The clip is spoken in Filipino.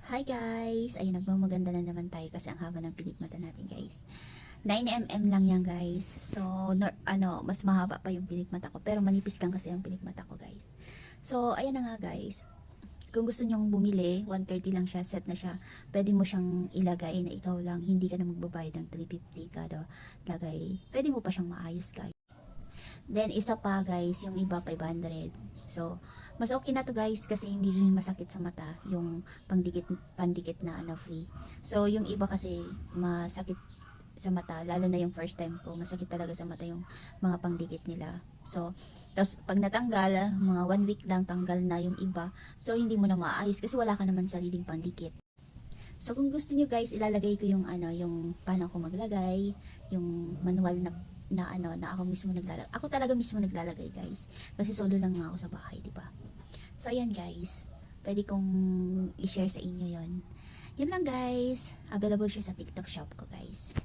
Hi guys! Ayun, nagmamaganda na naman tayo kasi ang haba ng pilikmata natin guys. 9mm lang yan guys. So, mas mahaba pa yung pilikmata ko. Pero manipis lang kasi yung pilikmata ko guys. So, ayan na nga guys. Kung gusto nyong bumili, 130 lang siya, set na siya. Pwede mo siyang ilagay na ikaw lang. Hindi ka na magbabayad ng 350 kada lagay. Pwede mo pa siyang maayos guys. Then, isa pa guys, yung iba 500. So, mas okay na to guys kasi hindi rin masakit sa mata yung pandikit na free. So, yung iba kasi masakit sa mata, lalo na yung first time ko, masakit talaga sa mata yung mga pangdikit nila. So, tapos pag natanggal, mga 1 week lang tanggal na yung iba. So, hindi mo na maayos kasi wala ka naman sariling pandikit. So, kung gusto nyo guys, ilalagay ko yung yung paano ko maglagay, yung manual na ako mismo naglalagay. Ako talaga mismo naglalagay guys. Kasi solo lang nga ako sa bahay, di ba? So, ayan guys. Pwede kong i-share sa inyo yon. Yun lang guys. Available siya sa TikTok shop ko guys.